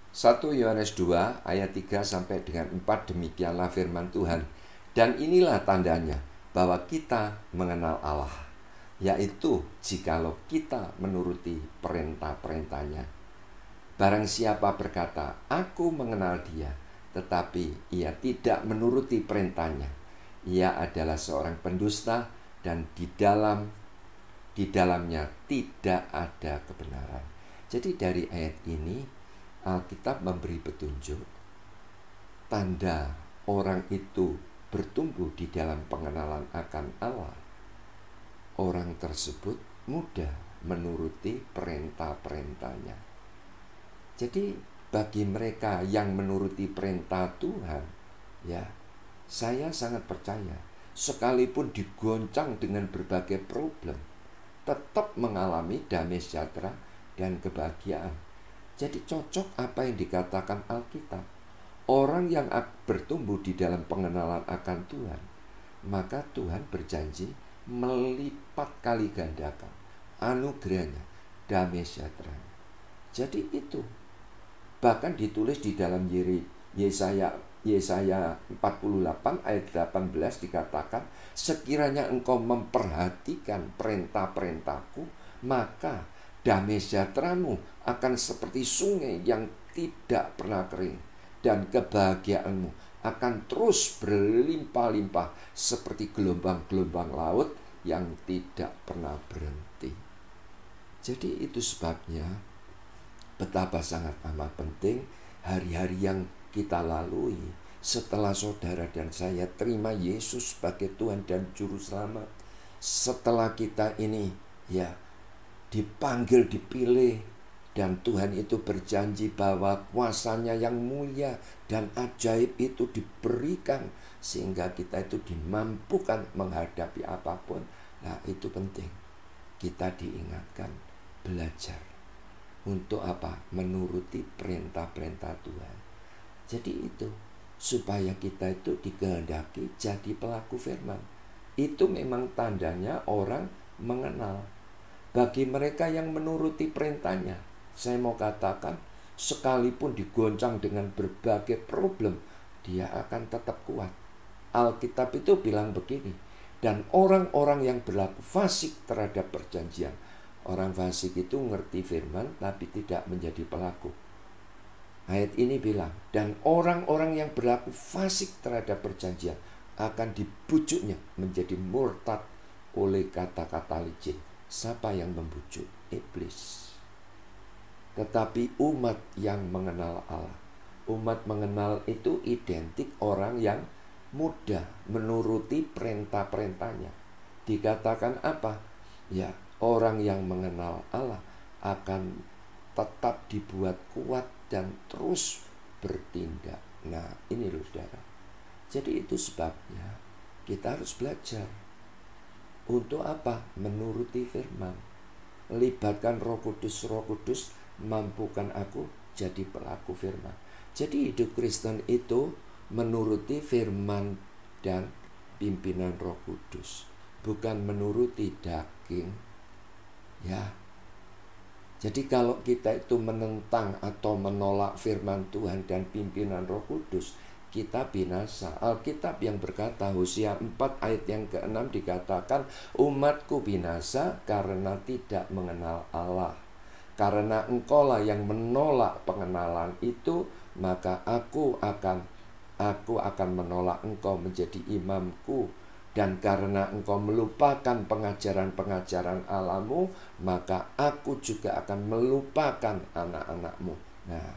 1 Yohanes 2 ayat 3 sampai dengan 4, demikianlah firman Tuhan. Dan inilah tandanya bahwa kita mengenal Allah, yaitu jikalau kita menuruti perintah-perintahnya. Barang siapa berkata, aku mengenal dia, tetapi ia tidak menuruti perintahnya, ia adalah seorang pendusta dan di dalamnya tidak ada kebenaran. Jadi dari ayat ini Alkitab memberi petunjuk tanda orang itu bertumbuh di dalam pengenalan akan Allah. Orang tersebut mudah menuruti perintah-perintahnya. Jadi bagi mereka yang menuruti perintah Tuhan, ya, saya sangat percaya sekalipun digoncang dengan berbagai problem, tetap mengalami damai sejahtera dan kebahagiaan. Jadi cocok apa yang dikatakan Alkitab. Orang yang bertumbuh di dalam pengenalan akan Tuhan, maka Tuhan berjanji melipat kali gandakan anugerahnya, damai sejahtera. Jadi itu bahkan ditulis di dalam Yesaya 48 ayat 18 dikatakan, sekiranya engkau memperhatikan perintah-perintahku, maka damai sejahteramu akan seperti sungai yang tidak pernah kering, dan kebahagiaanmu akan terus berlimpah-limpah seperti gelombang-gelombang laut yang tidak pernah berhenti. Jadi itu sebabnya betapa sangat amat penting hari-hari yang kita lalui setelah saudara dan saya terima Yesus sebagai Tuhan dan Juru Selamat. Setelah kita ini ya dipanggil, dipilih, dan Tuhan itu berjanji bahwa kuasanya yang mulia dan ajaib itu diberikan sehingga kita itu dimampukan menghadapi apapun. Nah, itu penting. Kita diingatkan belajar untuk apa? Menuruti perintah-perintah Tuhan. Jadi itu supaya kita itu dikehendaki jadi pelaku firman. Itu memang tandanya orang mengenal. Bagi mereka yang menuruti perintahnya, saya mau katakan, sekalipun digoncang dengan berbagai problem, dia akan tetap kuat. Alkitab itu bilang begini, dan orang-orang yang berlaku fasik terhadap perjanjian. Orang fasik itu ngerti firman tapi tidak menjadi pelaku. Ayat ini bilang, dan orang-orang yang berlaku fasik terhadap perjanjian akan dibujuknya menjadi murtad oleh kata-kata licin. Siapa yang membujuk? Iblis. Tetapi umat yang mengenal Allah, umat mengenal itu identik orang yang mudah menuruti perintah-perintahnya. Dikatakan apa? Ya, orang yang mengenal Allah akan tetap dibuat kuat dan terus bertindak. Nah, ini loh saudara. Jadi itu sebabnya kita harus belajar. Untuk apa? Menuruti firman. Libatkan Roh Kudus. Roh Kudus mampukan aku jadi pelaku firman. Jadi hidup Kristen itu menuruti firman dan pimpinan Roh Kudus, bukan menuruti daging. Ya. Jadi kalau kita itu menentang atau menolak firman Tuhan dan pimpinan Roh Kudus, kita binasa. Alkitab yang berkata, Hosea 4 ayat yang ke-6 dikatakan, umatku binasa karena tidak mengenal Allah. Karena engkaulah yang menolak pengenalan itu, maka aku akan menolak engkau menjadi imamku. Dan karena engkau melupakan pengajaran-pengajaran Allahmu, maka aku juga akan melupakan anak-anakmu. Nah,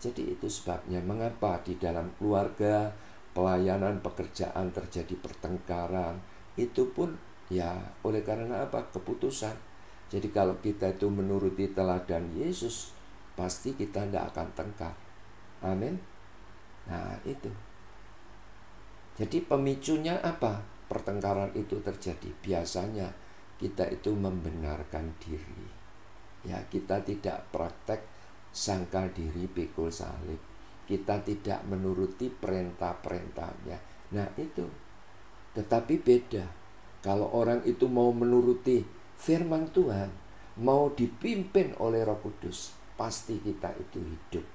jadi itu sebabnya mengapa di dalam keluarga, pelayanan, pekerjaan terjadi pertengkaran. Itu pun ya oleh karena apa? Keputusan. Jadi kalau kita itu menuruti teladan Yesus, pasti kita tidak akan tengkar. Amin. Nah itu. Jadi pemicunya apa? Pertengkaran itu terjadi. Biasanya kita itu membenarkan diri. Ya, kita tidak praktek sangkal diri pikul salib. Kita tidak menuruti perintah-perintahnya. Nah itu. Tetapi beda. Kalau orang itu mau menuruti firman Tuhan, mau dipimpin oleh Roh Kudus, pasti kita itu hidup.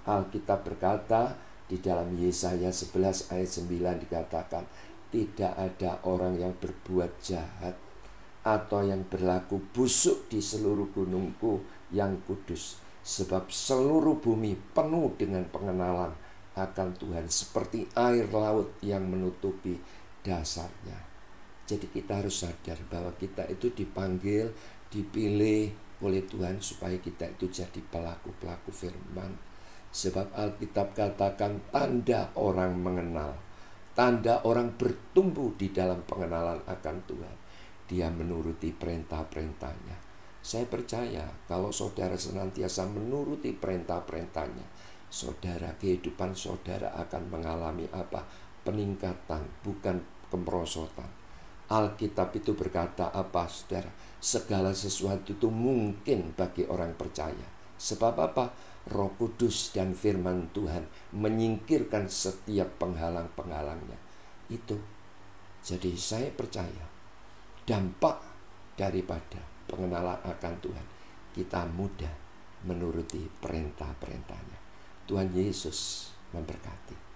Alkitab berkata di dalam Yesaya 11 ayat 9 dikatakan, tidak ada orang yang berbuat jahat atau yang berlaku busuk di seluruh gunungku yang kudus, sebab seluruh bumi penuh dengan pengenalan akan Tuhan seperti air laut yang menutupi dasarnya. Jadi kita harus sadar bahwa kita itu dipanggil, dipilih oleh Tuhan supaya kita itu jadi pelaku-pelaku firman. Sebab Alkitab katakan tanda orang mengenal, tanda orang bertumbuh di dalam pengenalan akan Tuhan, dia menuruti perintah-perintahnya. Saya percaya kalau saudara senantiasa menuruti perintah-perintahnya, saudara, kehidupan saudara akan mengalami apa? Peningkatan, bukan kemerosotan. Alkitab itu berkata apa, saudara? Segala sesuatu itu mungkin bagi orang percaya. Sebab apa? Roh Kudus dan firman Tuhan menyingkirkan setiap penghalang-penghalangnya. Itu. Jadi saya percaya dampak daripada pengenalan akan Tuhan, kita mudah menuruti perintah-perintahnya. Tuhan Yesus memberkati.